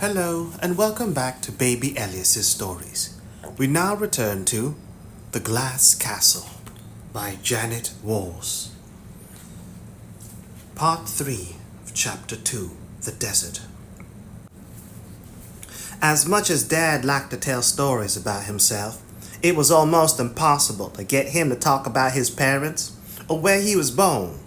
Hello and welcome back to Baby Elias's stories. We now return to The Glass Castle by Jeannette Walls. Part 3 of Chapter 2, The Desert. As much as Dad liked to tell stories about himself, it was almost impossible to get him to talk about his parents or where he was born.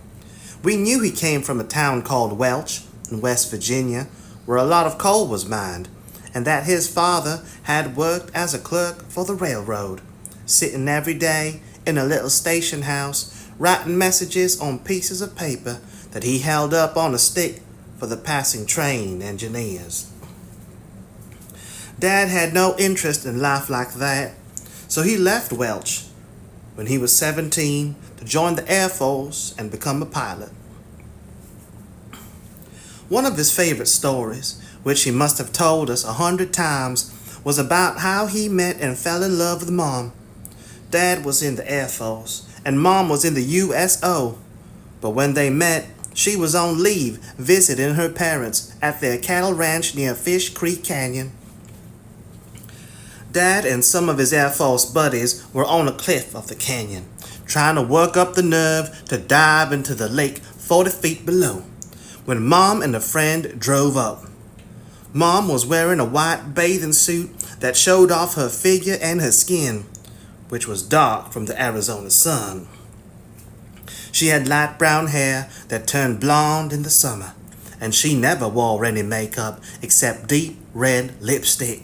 We knew he came from a town called Welch in West Virginia, where a lot of coal was mined, and that his father had worked as a clerk for the railroad, sitting every day in a little station house, writing messages on pieces of paper that he held up on a stick for the passing train engineers. Dad had no interest in life like that, so he left Welch when he was 17 to join the Air Force and become a pilot. One of his favorite stories, which he must have told us 100 times, was about how he met and fell in love with Mom. Dad was in the Air Force, and Mom was in the USO. But when they met, she was on leave visiting her parents at their cattle ranch near Fish Creek Canyon. Dad and some of his Air Force buddies were on a cliff of the canyon, trying to work up the nerve to dive into the lake 40 feet below, when Mom and a friend drove up. Mom was wearing a white bathing suit that showed off her figure and her skin, which was dark from the Arizona sun. She had light brown hair that turned blonde in the summer, and she never wore any makeup except deep red lipstick.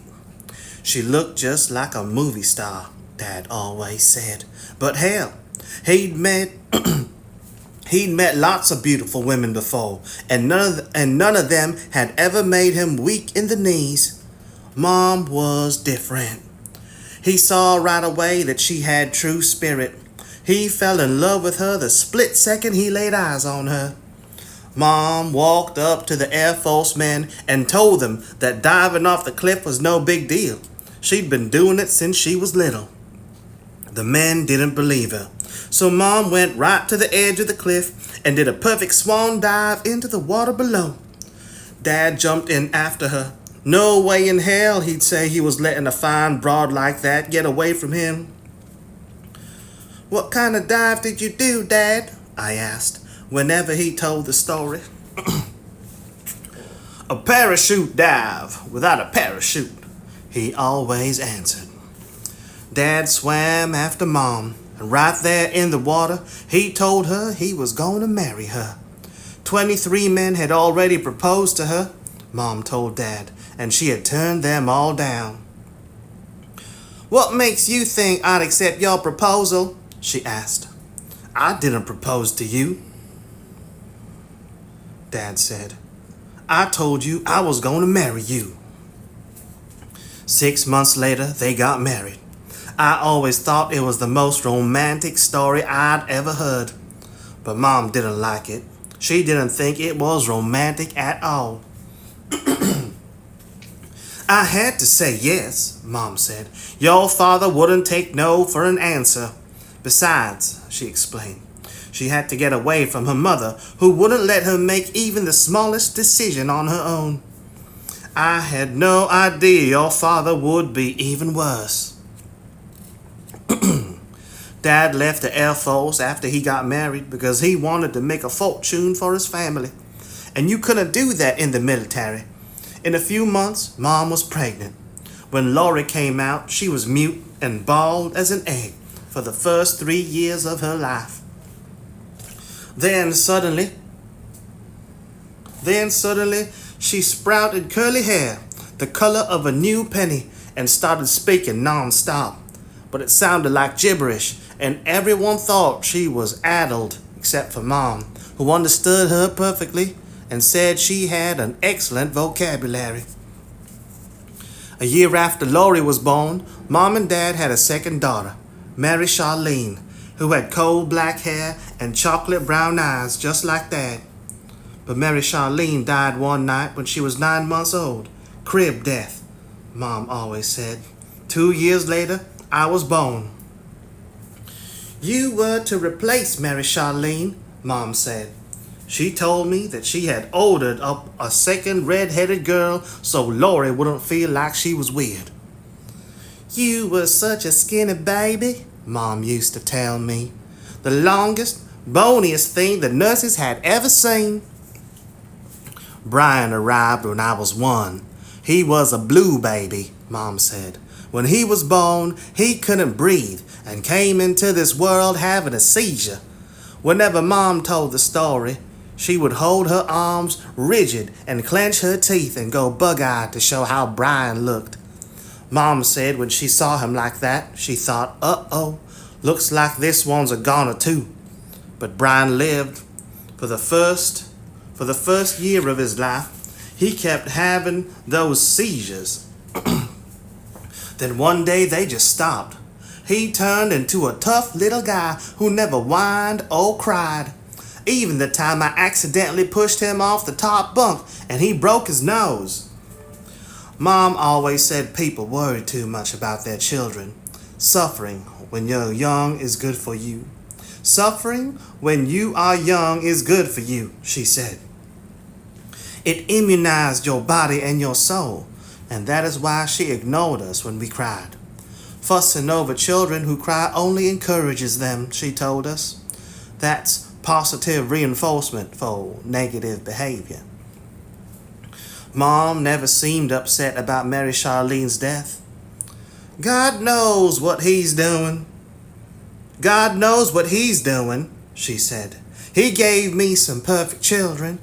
She looked just like a movie star, Dad always said. But hell, he'd met lots of beautiful women before, and none of them had ever made him weak in the knees. Mom was different. He saw right away that she had true spirit. He fell in love with her the split second he laid eyes on her. Mom walked up to the Air Force men and told them that diving off the cliff was no big deal. She'd been doing it since she was little. The men didn't believe her, so Mom went right to the edge of the cliff and did a perfect swan dive into the water below. Dad jumped in after her. No way in hell he'd say he was letting a fine broad like that get away from him. "What kind of dive did you do, Dad?" I asked, whenever he told the story. "A parachute dive without a parachute," he always answered. Dad swam after Mom, and right there in the water, he told her he was going to marry her. 23 men had already proposed to her, Mom told Dad, and she had turned them all down. "What makes you think I'd accept your proposal?" she asked. "I didn't propose to you," Dad said. "I told you I was going to marry you." 6 months later, they got married. I always thought it was the most romantic story I'd ever heard. But Mom didn't like it. She didn't think it was romantic at all. "I had to say yes," Mom said. "Your father wouldn't take no for an answer. Besides," she explained, she had to get away from her mother, who wouldn't let her make even the smallest decision on her own. "I had no idea your father would be even worse." Dad left the Air Force after he got married because he wanted to make a fortune for his family. And you couldn't do that in the military. In a few months, Mom was pregnant. When Lori came out, she was mute and bald as an egg for the first 3 years of her life. Then suddenly, she sprouted curly hair, the color of a new penny, and started speaking non-stop. But it sounded like gibberish, and everyone thought she was addled, except for Mom, who understood her perfectly and said she had an excellent vocabulary. A year after Lori was born, Mom and Dad had a second daughter, Mary Charlene, who had coal black hair and chocolate brown eyes just like Dad. But Mary Charlene died one night when she was 9 months old. Crib death, Mom always said. 2 years later, I was born. "You were to replace Mary Charlene," Mom said. She told me that she had ordered up a second red-headed girl so Lori wouldn't feel like she was weird. You were such a skinny baby, Mom used to tell me. The longest, boniest thing the nurses had ever seen. Brian arrived when I was 1. He was a blue baby, Mom said. When he was born, he couldn't breathe and came into this world having a seizure. Whenever Mom told the story, she would hold her arms rigid and clench her teeth and go bug-eyed to show how Brian looked. Mom said when she saw him like that, she thought, uh-oh, looks like this one's a goner too. But Brian lived. For the first year of his life, he kept having those seizures. Then one day they just stopped. He turned into a tough little guy who never whined or cried. Even the time I accidentally pushed him off the top bunk and he broke his nose. Mom always said people worry too much about their children. Suffering when you're young is good for you. Suffering when you are young is good for you, she said. It immunized your body and your soul, and that is why she ignored us when we cried. Fussing over children who cry only encourages them, she told us. That's positive reinforcement for negative behavior. Mom never seemed upset about Mary Charlene's death. God knows what he's doing. God knows what he's doing, she said. He gave me some perfect children,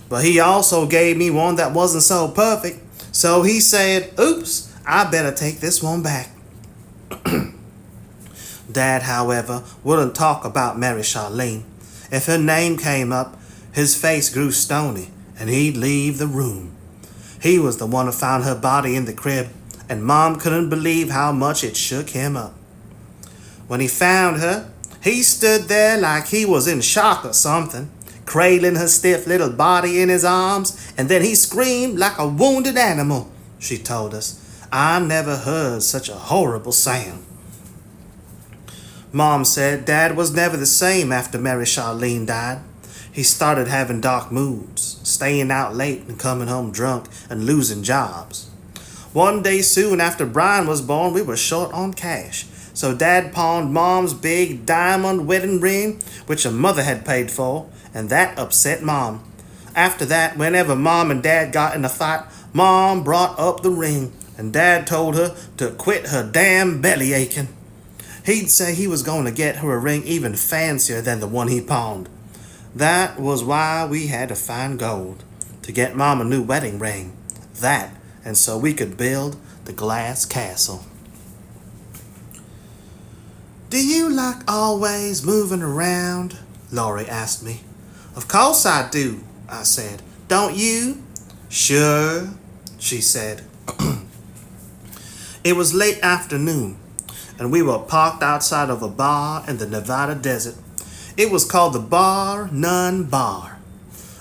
but he also gave me one that wasn't so perfect. So he said, oops, I better take this one back. Dad, however, wouldn't talk about Mary Charlene. If her name came up, his face grew stony, and he'd leave the room. He was the one who found her body in the crib, and Mom couldn't believe how much it shook him up. When he found her, he stood there like he was in shock or something, cradling her stiff little body in his arms, and then he screamed like a wounded animal, she told us. I never heard such a horrible sound. Mom said Dad was never the same after Mary Charlene died. He started having dark moods, staying out late and coming home drunk and losing jobs. One day soon after Brian was born, we were short on cash. So Dad pawned Mom's big diamond wedding ring, which her mother had paid for, and that upset Mom. After that, whenever Mom and Dad got in a fight, Mom brought up the ring, and Dad told her to quit her damn belly aching. He'd say he was going to get her a ring even fancier than the one he pawned. That was why we had to find gold, to get Mom a new wedding ring. That, and so we could build the glass castle. Do you like always moving around? Laurie asked me. Of course I do, I said. Don't you? Sure, she said. It was late afternoon, and we were parked outside of a bar in the Nevada desert. It was called the Bar None Bar.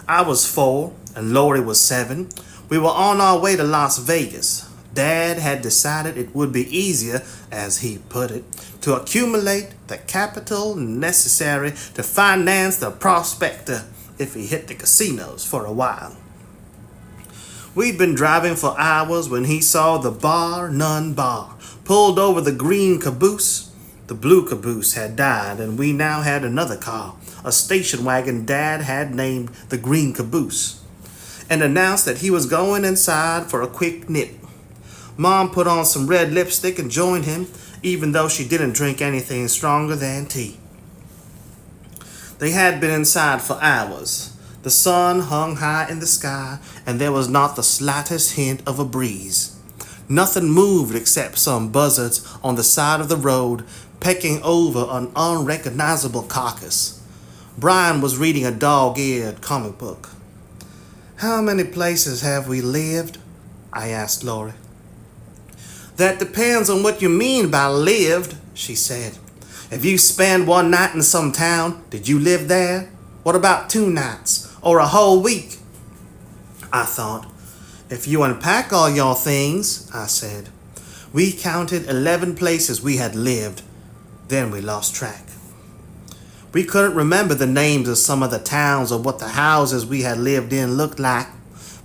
I was 4 and Laurie was 7. We were on our way to Las Vegas. Dad had decided it would be easier, as he put it, to accumulate the capital necessary to finance the prospector if he hit the casinos for a while. We'd been driving for hours when he saw the Bar None Bar, pulled over the green caboose. The blue caboose had died, and we now had another car, a station wagon Dad had named the Green Caboose, and announced that he was going inside for a quick nip. Mom put on some red lipstick and joined him, even though she didn't drink anything stronger than tea. They had been inside for hours. The sun hung high in the sky, and there was not the slightest hint of a breeze. Nothing moved except some buzzards on the side of the road, pecking over an unrecognizable carcass. Brian was reading a dog-eared comic book. How many places have we lived? I asked Laurie. That depends on what you mean by lived, she said. If you spend one night in some town, did you live there? What about 2 nights? Or a whole week? I thought. If you unpack all your things, I said. We counted 11 places we had lived. Then we lost track. We couldn't remember the names of some of the towns or what the houses we had lived in looked like.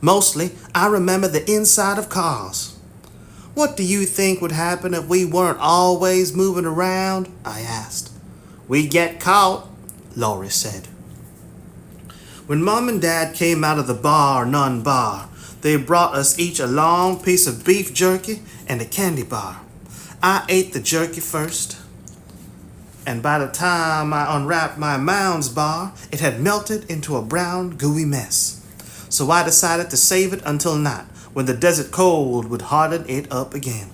Mostly, I remember the inside of cars. What do you think would happen if we weren't always moving around? I asked. We'd get caught, Laurie said. When Mom and Dad came out of the none bar, they brought us each a long piece of beef jerky and a candy bar. I ate the jerky first, and by the time I unwrapped my Mounds bar, it had melted into a brown, gooey mess. So I decided to save it until night, when the desert cold would harden it up again.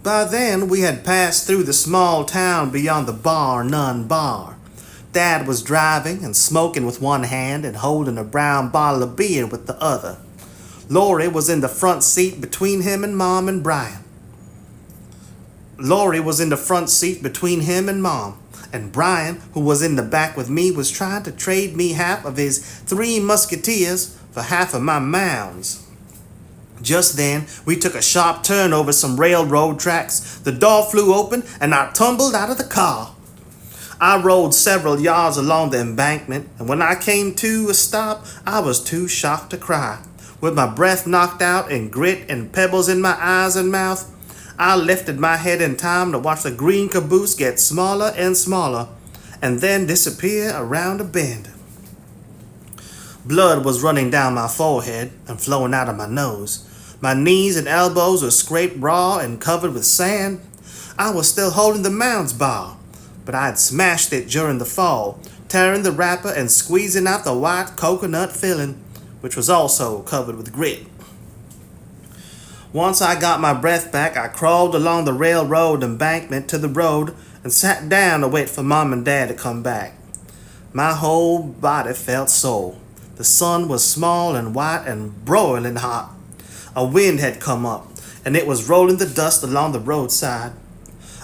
By then, we had passed through the small town beyond the none bar. Dad was driving and smoking with one hand and holding a brown bottle of beer with the other. Laurie was in the front seat between him and Mom and Brian. Laurie was in the front seat between him and Mom, and Brian, who was in the back with me, was trying to trade me half of his 3 Musketeers for half of my Mounds. Just then, we took a sharp turn over some railroad tracks. The door flew open, and I tumbled out of the car. I rolled several yards along the embankment, and when I came to a stop, I was too shocked to cry. With my breath knocked out and grit and pebbles in my eyes and mouth, I lifted my head in time to watch the green caboose get smaller and smaller, and then disappear around a bend. Blood was running down my forehead and flowing out of my nose. My knees and elbows were scraped raw and covered with sand. I was still holding the Mounds bar, but I had smashed it during the fall, tearing the wrapper and squeezing out the white coconut filling, which was also covered with grit. Once I got my breath back, I crawled along the railroad embankment to the road and sat down to wait for Mom and Dad to come back. My whole body felt sore. The sun was small and white and broiling hot. A wind had come up, and it was rolling the dust along the roadside.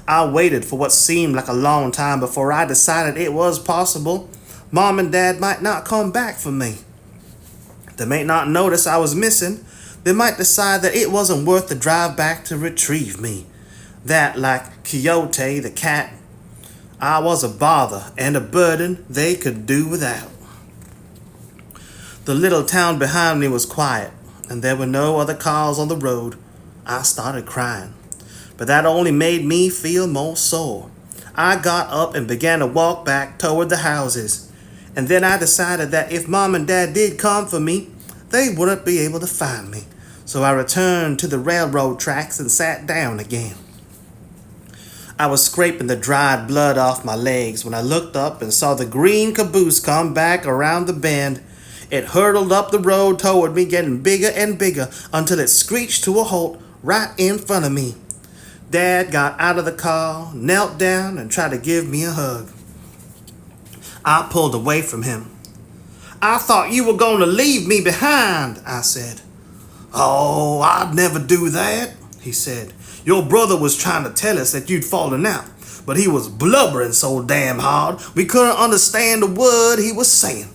I waited for what seemed like a long time before I decided it was possible Mom and Dad might not come back for me. They might not notice I was missing. They might decide that it wasn't worth the drive back to retrieve me. That, like Quixote the cat, I was a bother and a burden they could do without. The little town behind me was quiet, and there were no other cars on the road. I started crying, but that only made me feel more sore. I got up and began to walk back toward the houses, and then I decided that if Mom and Dad did come for me, they wouldn't be able to find me. So I returned to the railroad tracks and sat down again. I was scraping the dried blood off my legs when I looked up and saw the green caboose come back around the bend. It hurtled up the road toward me, getting bigger and bigger until it screeched to a halt right in front of me. Dad got out of the car, knelt down, and tried to give me a hug. I pulled away from him. "I thought you were going to leave me behind," I said. "Oh, I'd never do that," he said. "Your brother was trying to tell us that you'd fallen out, but he was blubbering so damn hard we couldn't understand a word he was saying."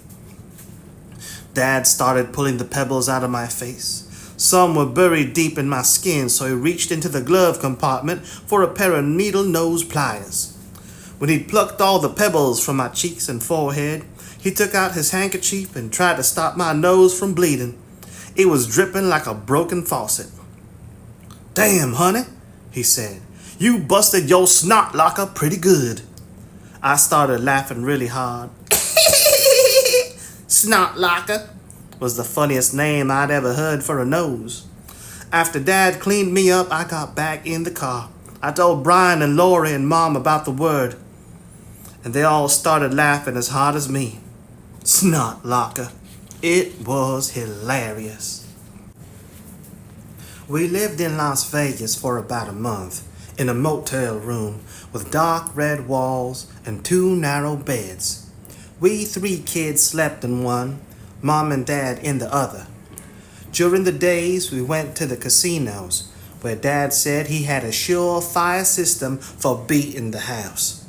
Dad started pulling the pebbles out of my face. Some were buried deep in my skin, so he reached into the glove compartment for a pair of needle-nose pliers. When he'd plucked all the pebbles from my cheeks and forehead, he took out his handkerchief and tried to stop my nose from bleeding. It was dripping like a broken faucet. "Damn, honey," he said. "You busted your snot locker pretty good." I started laughing really hard. Snot locker was the funniest name I'd ever heard for a nose. After Dad cleaned me up, I got back in the car. I told Brian and Laurie and Mom about the word, and they all started laughing as hard as me. Snot locker. It was hilarious. We lived in Las Vegas for about a month, in a motel room with dark red walls and 2 narrow beds. We 3 kids slept in one, Mom and Dad in the other. During the days, we went to the casinos, where Dad said he had a surefire system for beating the house.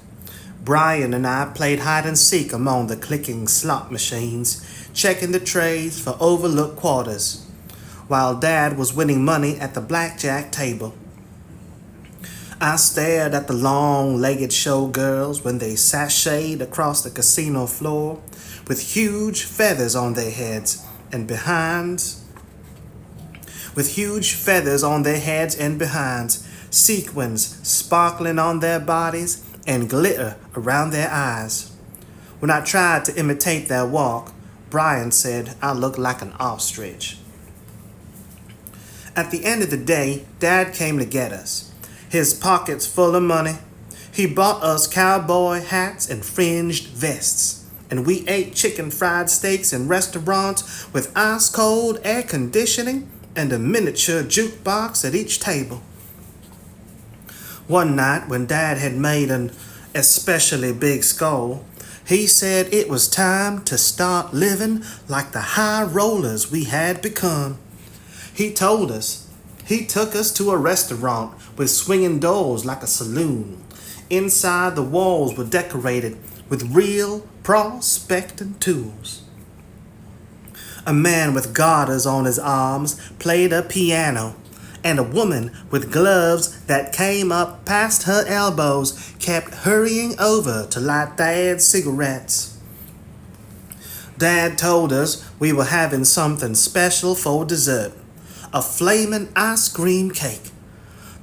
Brian and I played hide and seek among the clicking slot machines, checking the trays for overlooked quarters, while Dad was winning money at the blackjack table. I stared at the long-legged showgirls when they sashayed across the casino floor with huge feathers on their heads and behinds, sequins sparkling on their bodies and glitter around their eyes. When I tried to imitate their walk, Brian said I looked like an ostrich. At the end of the day, Dad came to get us, his pockets full of money. He bought us cowboy hats and fringed vests, and we ate chicken fried steaks in restaurants with ice-cold air conditioning and a miniature jukebox at each table. One night, when Dad had made an especially big score, he said it was time to start living like the high rollers we had become. He took us to a restaurant with swinging doors like a saloon. Inside, the walls were decorated with real prospecting tools. A man with garters on his arms played a piano, and a woman with gloves that came up past her elbows kept hurrying over to light Dad's cigarettes. Dad told us we were having something special for dessert, a flaming ice cream cake.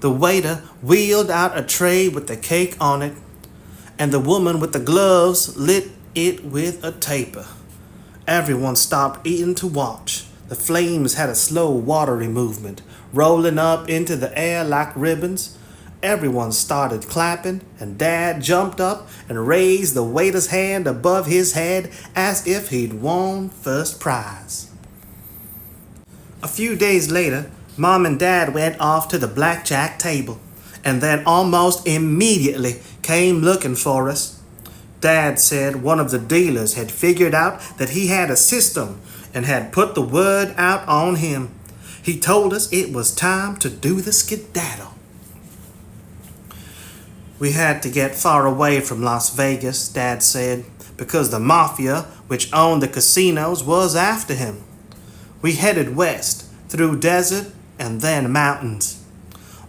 The waiter wheeled out a tray with the cake on it, and the woman with the gloves lit it with a taper. Everyone stopped eating to watch. The flames had a slow, watery movement, rolling up into the air like ribbons. Everyone started clapping, and Dad jumped up and raised the waiter's hand above his head as if he'd won first prize. A few days later, Mom and Dad went off to the blackjack table, and then almost immediately came looking for us. Dad said one of the dealers had figured out that he had a system and had put the word out on him. He told us it was time to do the skedaddle. We had to get far away from Las Vegas, Dad said, because the mafia, which owned the casinos, was after him. We headed west, through desert and then mountains.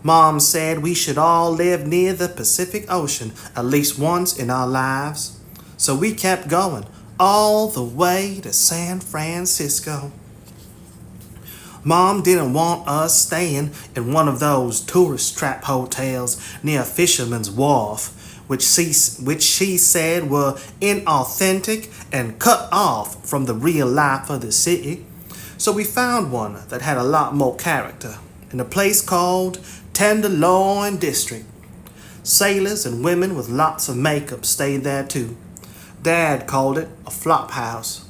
Mom said we should all live near the Pacific Ocean at least once in our lives. So we kept going all the way to San Francisco. Mom didn't want us staying in one of those tourist trap hotels near Fisherman's Wharf, which she said were inauthentic and cut off from the real life of the city. So we found one that had a lot more character in a place called Tenderloin District. Sailors and women with lots of makeup stayed there too. Dad called it a flop house,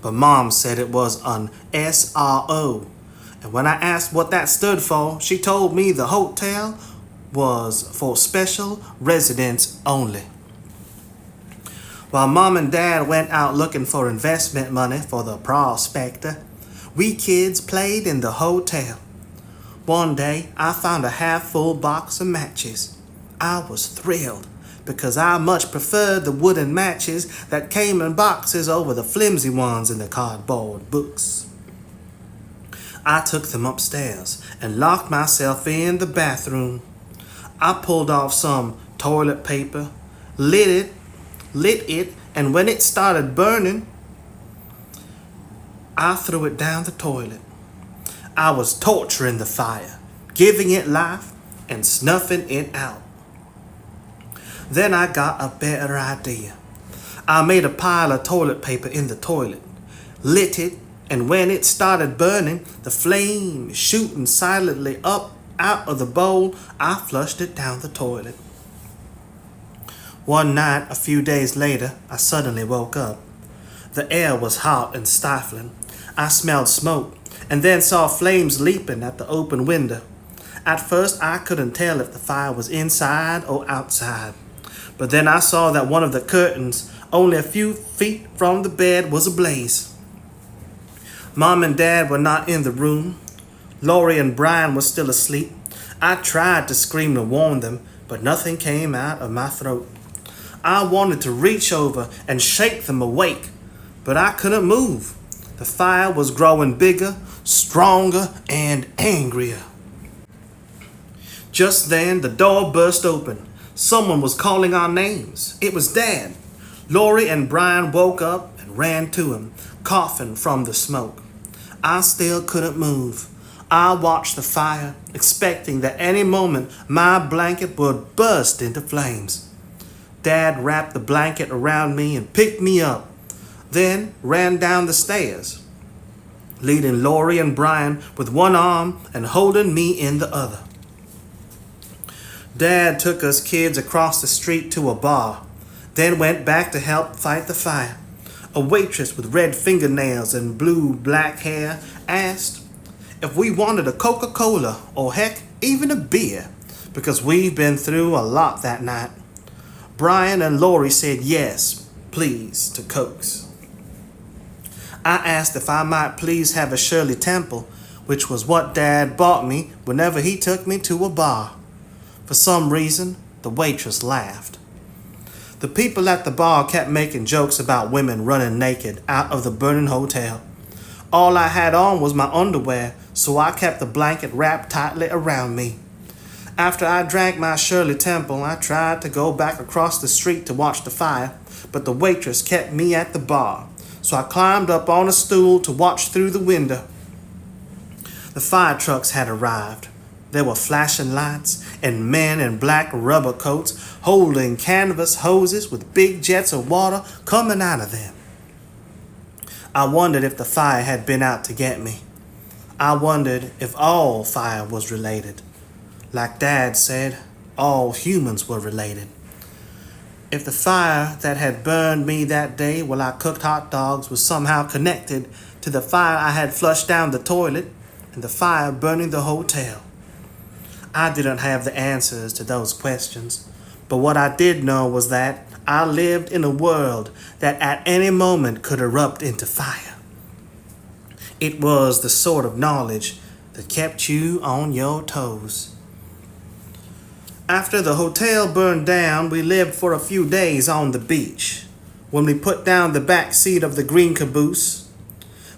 but Mom said it was an SRO. And when I asked what that stood for, she told me the hotel was for special residents only. While Mom and Dad went out looking for investment money for the prospector, we kids played in the hotel. One day, I found a half-full box of matches. I was thrilled because I much preferred the wooden matches that came in boxes over the flimsy ones in the cardboard books. I took them upstairs and locked myself in the bathroom. I pulled off some toilet paper, lit it, and when it started burning, I threw it down the toilet. I was torturing the fire, giving it life and snuffing it out. Then I got a better idea. I made a pile of toilet paper in the toilet, lit it, and when it started burning, the flame shooting silently up out of the bowl, I flushed it down the toilet. One night, a few days later, I suddenly woke up. The air was hot and stifling. I smelled smoke and then saw flames leaping at the open window. At first, I couldn't tell if the fire was inside or outside. But then I saw that one of the curtains, only a few feet from the bed, was ablaze. Mom and Dad were not in the room. Lori and Brian were still asleep. I tried to scream to warn them, but nothing came out of my throat. I wanted to reach over and shake them awake, but I couldn't move. The fire was growing bigger, stronger, and angrier. Just then, the door burst open. Someone was calling our names. It was Dad. Lori and Brian woke up and ran to him, coughing from the smoke. I still couldn't move. I watched the fire, expecting that any moment my blanket would burst into flames. Dad wrapped the blanket around me and picked me up, then ran down the stairs, leading Lori and Brian with one arm and holding me in the other. Dad took us kids across the street to a bar, then went back to help fight the fire. A waitress with red fingernails and blue-black hair asked if we wanted a Coca-Cola or heck, even a beer, because we've been through a lot that night. Brian and Lori said yes, please, to Cokes. I asked if I might please have a Shirley Temple, which was what Dad bought me whenever he took me to a bar. For some reason, the waitress laughed. The people at the bar kept making jokes about women running naked out of the burning hotel. All I had on was my underwear, so I kept the blanket wrapped tightly around me. After I drank my Shirley Temple, I tried to go back across the street to watch the fire, but the waitress kept me at the bar, so I climbed up on a stool to watch through the window. The fire trucks had arrived. There were flashing lights and men in black rubber coats holding canvas hoses with big jets of water coming out of them. I wondered if the fire had been out to get me. I wondered if all fire was related. Like Dad said, all humans were related. If the fire that had burned me that day while I cooked hot dogs was somehow connected to the fire I had flushed down the toilet and the fire burning the hotel. I didn't have the answers to those questions, but what I did know was that I lived in a world that at any moment could erupt into fire. It was the sort of knowledge that kept you on your toes. After the hotel burned down, we lived for a few days on the beach. When we put down the back seat of the green caboose,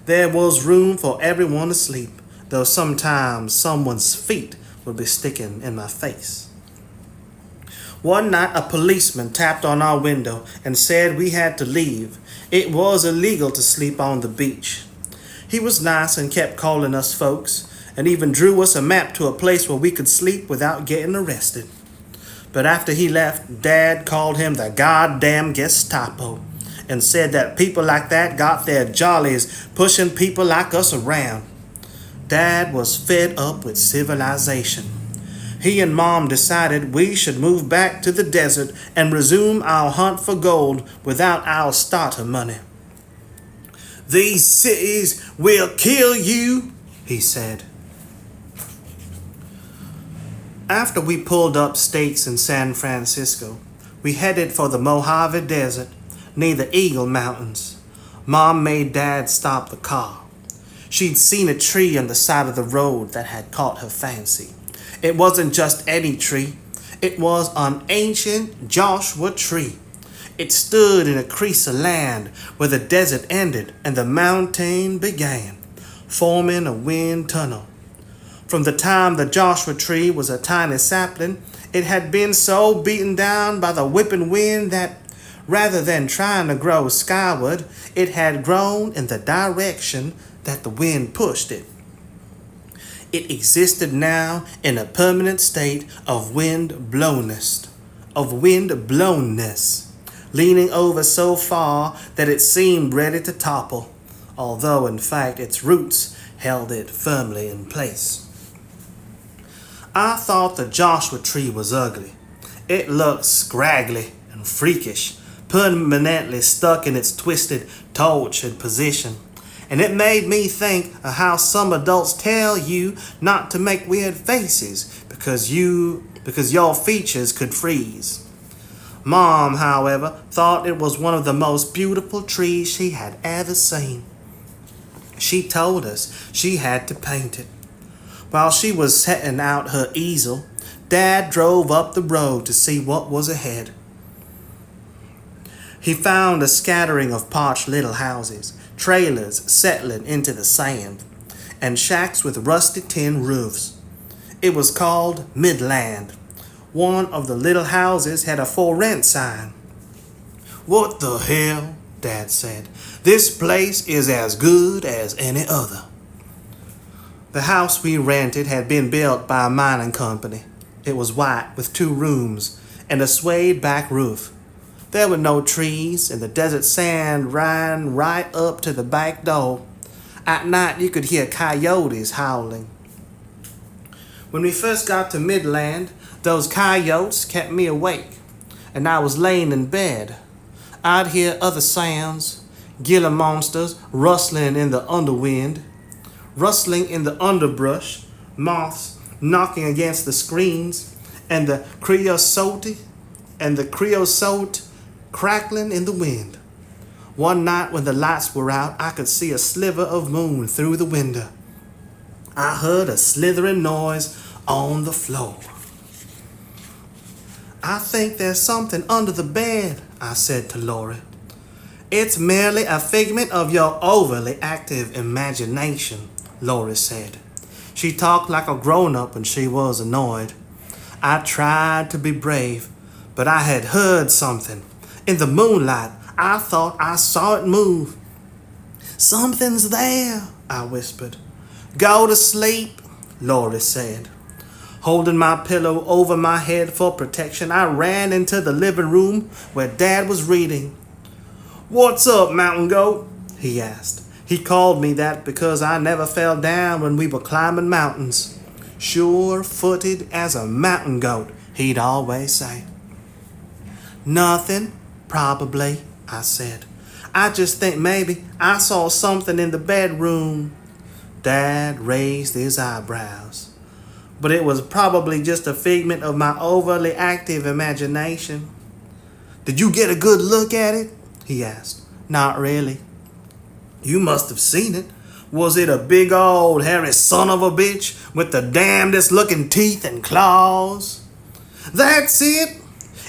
there was room for everyone to sleep, though sometimes someone's feet would be sticking in my face. One night, a policeman tapped on our window and said we had to leave. It was illegal to sleep on the beach. He was nice and kept calling us folks, and even drew us a map to a place where we could sleep without getting arrested. But after he left, Dad called him the goddamn Gestapo and said that people like that got their jollies pushing people like us around. Dad was fed up with civilization. He and Mom decided we should move back to the desert and resume our hunt for gold without our starter money. "These cities will kill you," he said. After we pulled up stakes in San Francisco, we headed for the Mojave Desert near the Eagle Mountains. Mom made Dad stop the car. She'd seen a tree on the side of the road that had caught her fancy. It wasn't just any tree. It was an ancient Joshua tree. It stood in a crease of land where the desert ended and the mountain began, forming a wind tunnel. From the time the Joshua tree was a tiny sapling, it had been so beaten down by the whipping wind that, rather than trying to grow skyward, it had grown in the direction that the wind pushed it. It existed now in a permanent state of wind-blownness, leaning over so far that it seemed ready to topple, although in fact its roots held it firmly in place. I thought the Joshua tree was ugly. It looked scraggly and freakish, permanently stuck in its twisted, tortured position. And it made me think of how some adults tell you not to make weird faces because your features could freeze. Mom, however, thought it was one of the most beautiful trees she had ever seen. She told us she had to paint it. While she was setting out her easel, Dad drove up the road to see what was ahead. He found a scattering of parched little houses, trailers settling into the sand, and shacks with rusty tin roofs. It was called Midland. One of the little houses had a for rent sign. "What the hell?" Dad said. "This place is as good as any other." The house we rented had been built by a mining company. It was white with 2 rooms and a suede back roof. There were no trees, and the desert sand ran right up to the back door. At night you could hear coyotes howling. When we first got to Midland, those coyotes kept me awake, and I was laying in bed. I'd hear other sounds, Gila monsters rustling in the underwind, rustling in the underbrush, moths knocking against the screens, and the creosote crackling in the wind. One night when the lights were out, I could see a sliver of moon through the window. I heard a slithering noise on the floor. "I think there's something under the bed," I said to Lori. "It's merely a figment of your overly active imagination," Lori said. She talked like a grown-up when she was annoyed. I tried to be brave, but I had heard something. In the moonlight, I thought I saw it move. "Something's there," I whispered. "Go to sleep," Lori said. Holding my pillow over my head for protection, I ran into the living room where Dad was reading. "What's up, mountain goat?" he asked. He called me that because I never fell down when we were climbing mountains. "Sure-footed as a mountain goat," he'd always say. "Nothing, probably," I said. "I just think maybe I saw something in the bedroom." Dad raised his eyebrows. "But it was probably just a figment of my overly active imagination." "Did you get a good look at it?" he asked. "Not really." "You must have seen it. Was it a big old hairy son of a bitch with the damnedest looking teeth and claws?" "That's it."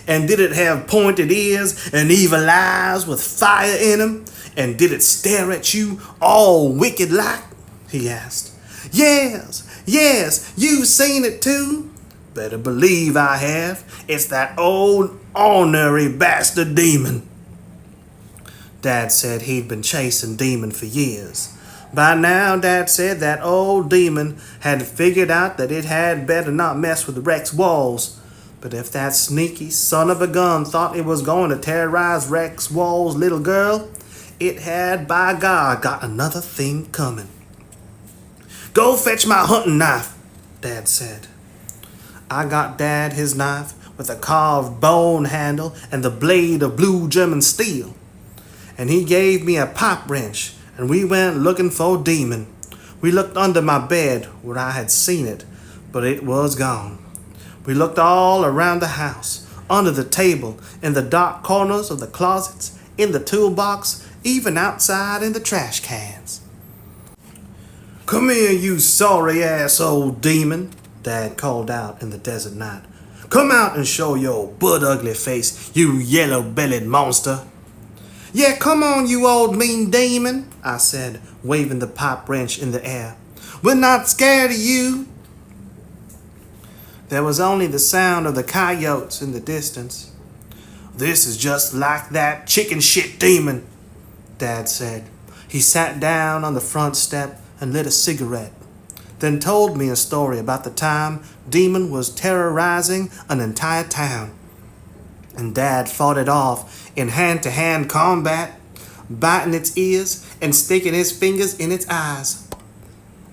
"And did it have pointed ears and evil eyes with fire in them? And did it stare at you all wicked like?" he asked. Yes, you've seen it too." "Better believe I have. It's that old ornery bastard demon." Dad said he'd been chasing demon for years. By now, Dad said that old demon had figured out that it had better not mess with Rex Walls. But if that sneaky son of a gun thought it was going to terrorize Rex Walls' little girl, it had, by God, got another thing coming. "Go fetch my hunting knife," Dad said. I got Dad his knife with a carved bone handle and the blade of blue German steel. And he gave me a pipe wrench, and we went looking for demon. We looked under my bed where I had seen it, but it was gone. We looked all around the house, under the table, in the dark corners of the closets, in the toolbox, even outside in the trash cans. "Come here, you sorry-ass old demon," Dad called out in the desert night. "Come out and show your butt-ugly face, you yellow-bellied monster." "Yeah, come on, you old mean demon," I said, waving the pipe wrench in the air. "We're not scared of you." There was only the sound of the coyotes in the distance. "This is just like that chicken shit demon," Dad said. He sat down on the front step and lit a cigarette, then told me a story about the time demon was terrorizing an entire town. And Dad fought it off in hand-to-hand combat, biting its ears and sticking his fingers in its eyes.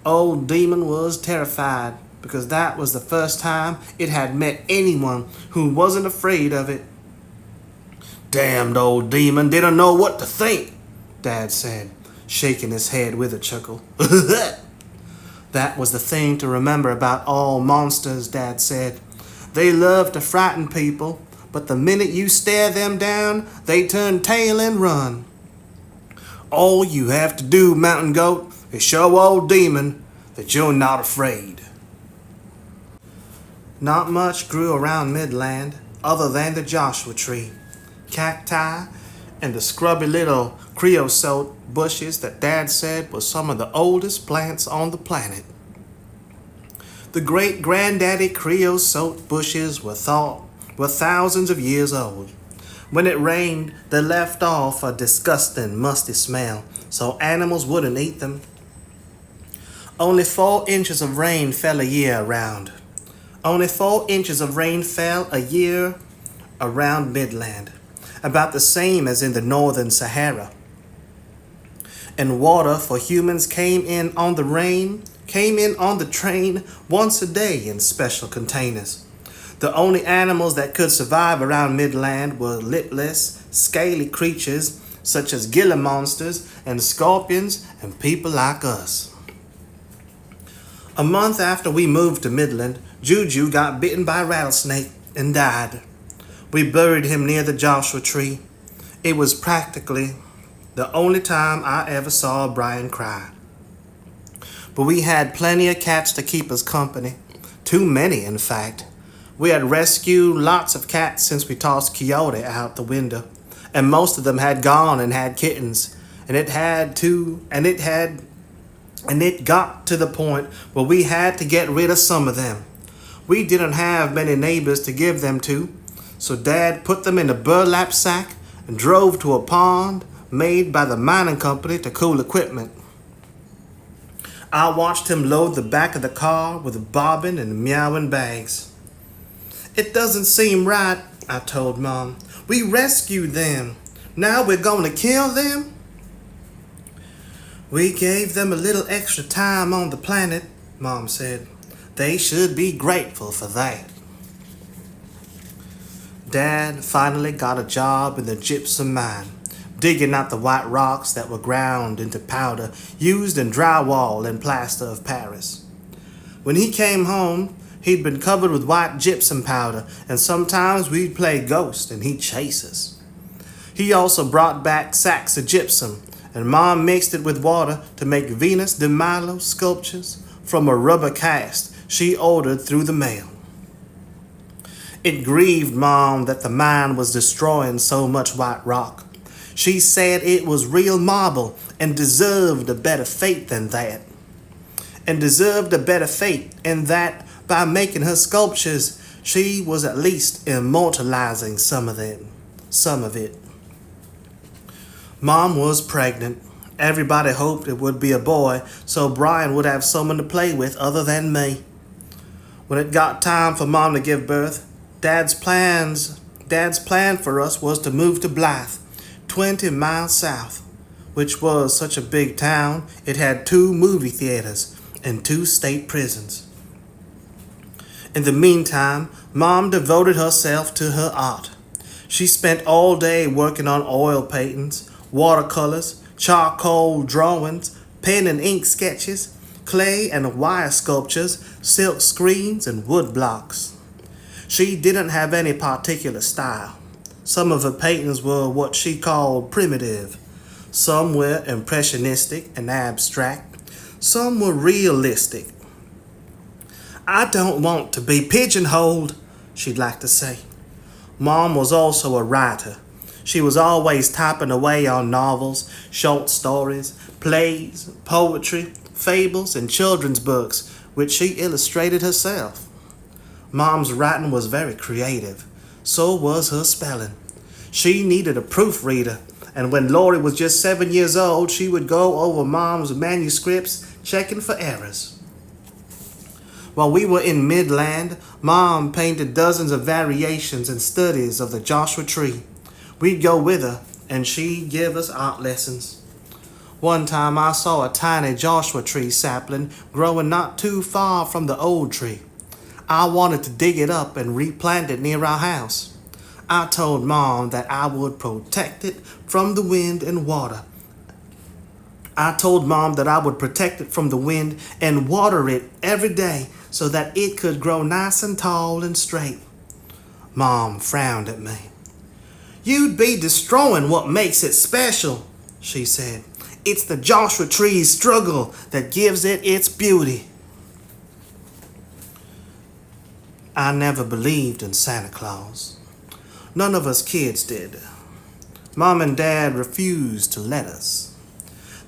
Old demon was terrified because that was the first time it had met anyone who wasn't afraid of it. "Damned old demon didn't know what to think," Dad said, shaking his head with a chuckle. That was the thing to remember about all monsters, Dad said. They love to frighten people, but the minute you stare them down, they turn tail and run. All you have to do, Mountain Goat, is show old demon that you're not afraid. Not much grew around Midland other than the Joshua tree, cacti, and the scrubby little creosote bushes that Dad said was some of the oldest plants on the planet. The great granddaddy creosote bushes were thousands of years old. When it rained, they left off a disgusting, musty smell, so animals wouldn't eat them. Only 4 inches of rain fell a year around. Only 4 inches of rain fell a year around Midland, about the same as in the northern Sahara. And water for humans came in on the train once a day in special containers. The only animals that could survive around Midland were lipless, scaly creatures such as Gila monsters and scorpions and people like us. A month after we moved to Midland, Juju got bitten by a rattlesnake and died. We buried him near the Joshua tree. It was practically the only time I ever saw Brian cry. But we had plenty of cats to keep us company. Too many, in fact. We had rescued lots of cats since we tossed Coyote out the window, and most of them had gone and had kittens, and it got to the point where we had to get rid of some of them. We didn't have many neighbors to give them to, so Dad put them in a burlap sack and drove to a pond made by the mining company to cool equipment. I watched him load the back of the car with bobbing and meowing bags. It doesn't seem right, I told Mom. We rescued them. Now we're going to kill them? We gave them a little extra time on the planet, Mom said. They should be grateful for that. Dad finally got a job in the gypsum mine, digging out the white rocks that were ground into powder used in drywall and plaster of Paris. When he came home, he'd been covered with white gypsum powder, and sometimes we'd play ghost and he'd chase us. He also brought back sacks of gypsum, and Mom mixed it with water to make Venus de Milo sculptures from a rubber cast she ordered through the mail. It grieved Mom that the mine was destroying so much white rock. She said it was real marble and deserved a better fate than that. And deserved a better fate in that by making her sculptures, she was at least immortalizing some of it. Mom was pregnant. Everybody hoped it would be a boy, so Brian would have someone to play with other than me. When it got time for Mom to give birth, Dad's plan for us was to move to Blythe, 20 miles south, which was such a big town it had 2 movie theaters and 2 state prisons. In the meantime, Mom devoted herself to her art. She spent all day working on oil paintings, watercolors, charcoal drawings, pen and ink sketches, clay and wire sculptures, silk screens, and wood blocks. She didn't have any particular style. Some of her paintings were what she called primitive. Some were impressionistic and abstract. Some were realistic. I don't want to be pigeonholed, she'd like to say. Mom was also a writer. She was always typing away on novels, short stories, plays, poetry, fables, and children's books, which she illustrated herself. Mom's writing was very creative. So was her spelling. She needed a proofreader, and when Lori was just 7 years old, she would go over Mom's manuscripts, checking for errors. While we were in Midland, Mom painted dozens of variations and studies of the Joshua tree. We'd go with her, and she'd give us art lessons. One time I saw a tiny Joshua tree sapling growing not too far from the old tree. I wanted to dig it up and replant it near our house. I told Mom that I would protect it from the wind and water. And water it every day so that it could grow nice and tall and straight. Mom frowned at me. You'd be destroying what makes it special, she said. It's the Joshua tree's struggle that gives it its beauty. I never believed in Santa Claus. None of us kids did. Mom and Dad refused to let us.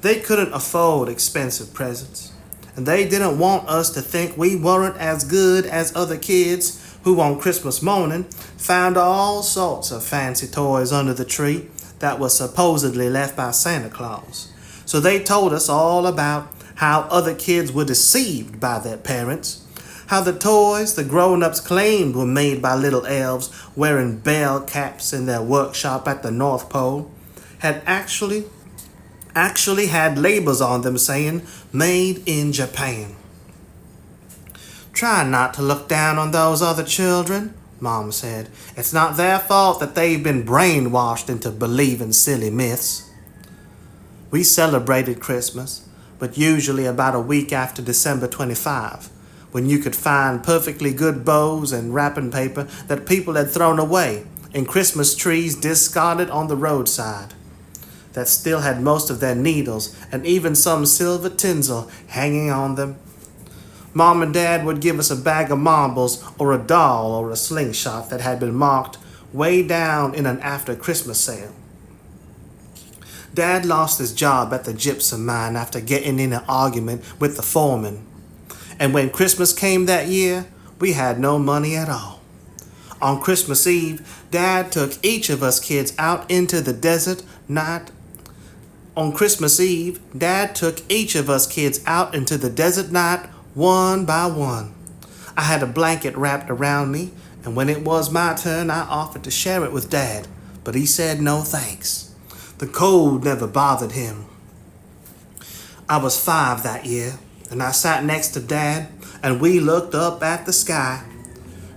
They couldn't afford expensive presents, And they didn't want us to think we weren't as good as other kids who on Christmas morning found all sorts of fancy toys under the tree that was supposedly left by Santa Claus. So they told us all about how other kids were deceived by their parents, how the toys the grown-ups claimed were made by little elves wearing bell caps in their workshop at the North Pole had actually had labels on them saying made in Japan. Try not to look down on those other children, Mom said. It's not their fault that they've been brainwashed into believing silly myths. We celebrated Christmas, but usually about a week after December 25, when you could find perfectly good bows and wrapping paper that people had thrown away and Christmas trees discarded on the roadside that still had most of their needles and even some silver tinsel hanging on them. Mom and Dad would give us a bag of marbles or a doll or a slingshot that had been marked way down in an after Christmas sale. Dad lost his job at the gypsum mine after getting in an argument with the foreman. And when Christmas came that year, we had no money at all. On Christmas Eve, Dad took each of us kids out into the desert night. On Christmas Eve, Dad took each of us kids out into the desert night one by one. I had a blanket wrapped around me, and when it was my turn, I offered to share it with Dad, but he said no thanks. The cold never bothered him. I was 5 that year, and I sat next to Dad, and we looked up at the sky.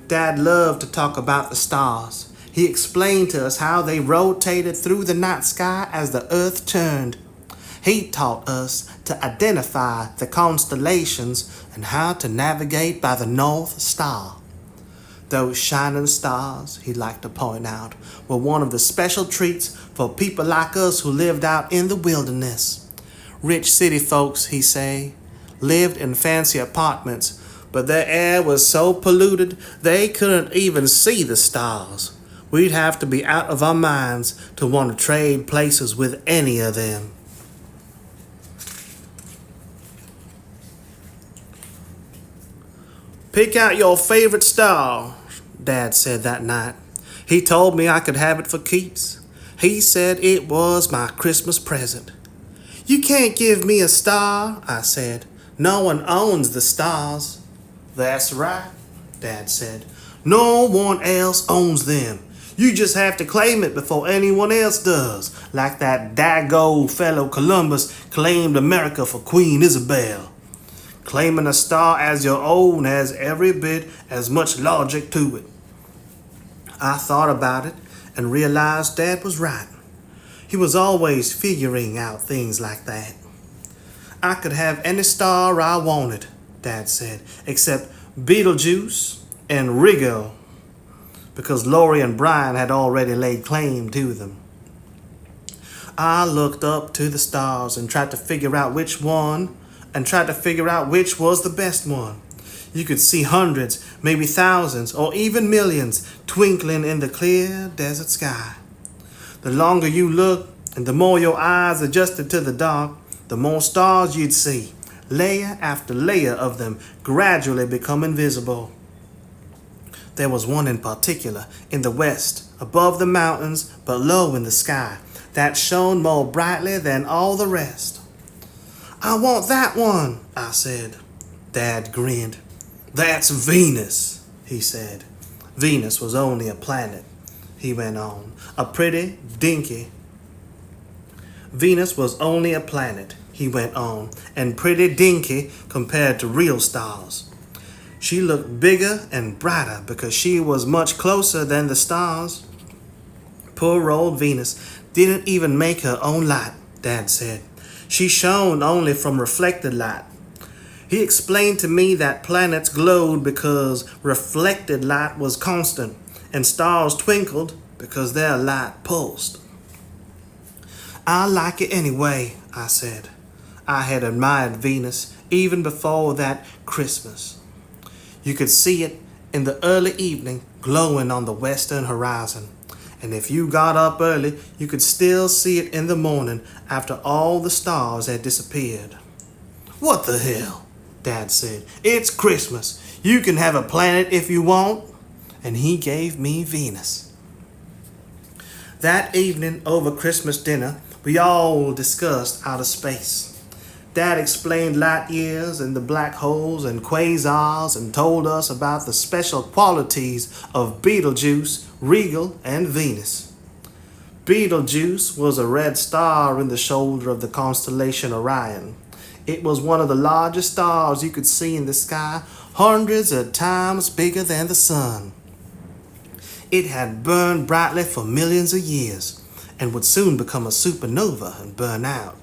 Dad loved to talk about the stars. He explained to us how they rotated through the night sky as the earth turned. He taught us to identify the constellations and how to navigate by the North Star. Those shining stars, he liked to point out, were one of the special treats for people like us who lived out in the wilderness. Rich city folks, he say, lived in fancy apartments, but their air was so polluted they couldn't even see the stars. We'd have to be out of our minds to want to trade places with any of them. Pick out your favorite star, Dad said that night. He told me I could have it for keeps. He said it was my Christmas present. You can't give me a star, I said. No one owns the stars. That's right, Dad said. No one else owns them. You just have to claim it before anyone else does, like that dago fellow Columbus claimed America for Queen Isabel. Claiming a star as your own has every bit as much logic to it. I thought about it and realized Dad was right. He was always figuring out things like that. I could have any star I wanted, Dad said, except Beetlejuice and Riggo, because Lori and Brian had already laid claim to them. I looked up to the stars and tried to figure out which was the best one. You could see hundreds, maybe thousands, or even millions twinkling in the clear desert sky. The longer you looked and the more your eyes adjusted to the dark, the more stars you'd see, layer after layer of them gradually become invisible. There was one in particular in the west, above the mountains but low in the sky, that shone more brightly than all the rest. I want that one, I said. Dad grinned. That's Venus, he said. Venus was only a planet, he went on. Venus was only a planet, he went on, and pretty dinky compared to real stars. She looked bigger and brighter because she was much closer than the stars. Poor old Venus didn't even make her own light, Dad said. She shone only from reflected light. He explained to me that planets glowed because reflected light was constant, and stars twinkled because their light pulsed. I like it anyway, I said. I had admired Venus even before that Christmas. You could see it in the early evening glowing on the western horizon. And if you got up early, you could still see it in the morning after all the stars had disappeared. What the hell? Dad said. It's Christmas. You can have a planet if you want. And he gave me Venus. That evening over Christmas dinner, we all discussed outer space. Dad explained light years and the black holes and quasars and told us about the special qualities of Betelgeuse, Regal, and Venus. Betelgeuse was a red star in the shoulder of the constellation Orion. It was one of the largest stars you could see in the sky, hundreds of times bigger than the sun. It had burned brightly for millions of years and would soon become a supernova and burn out.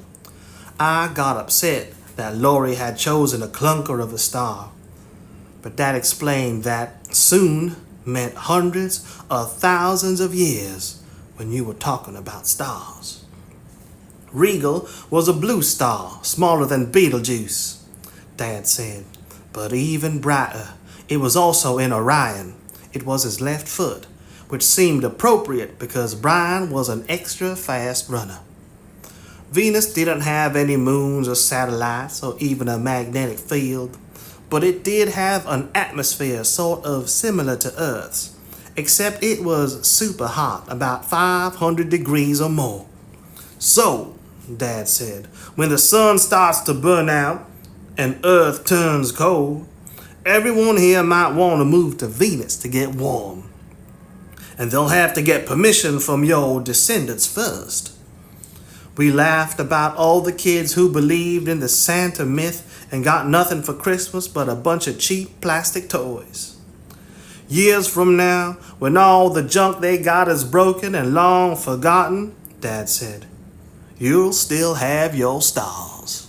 I got upset that Laurie had chosen a clunker of a star, but Dad explained that soon meant hundreds of thousands of years when you were talking about stars. Regal was a blue star, smaller than Betelgeuse, Dad said, but even brighter. It was also in Orion. It was his left foot, which seemed appropriate because Brian was an extra fast runner. Venus didn't have any moons or satellites or even a magnetic field, but it did have an atmosphere sort of similar to Earth's, except it was super hot, about 500 degrees or more. So, Dad said, when the sun starts to burn out and Earth turns cold, everyone here might want to move to Venus to get warm. And they'll have to get permission from your descendants first. We laughed about all the kids who believed in the Santa myth and got nothing for Christmas but a bunch of cheap plastic toys. Years from now, when all the junk they got is broken and long forgotten, Dad said, you'll still have your stars.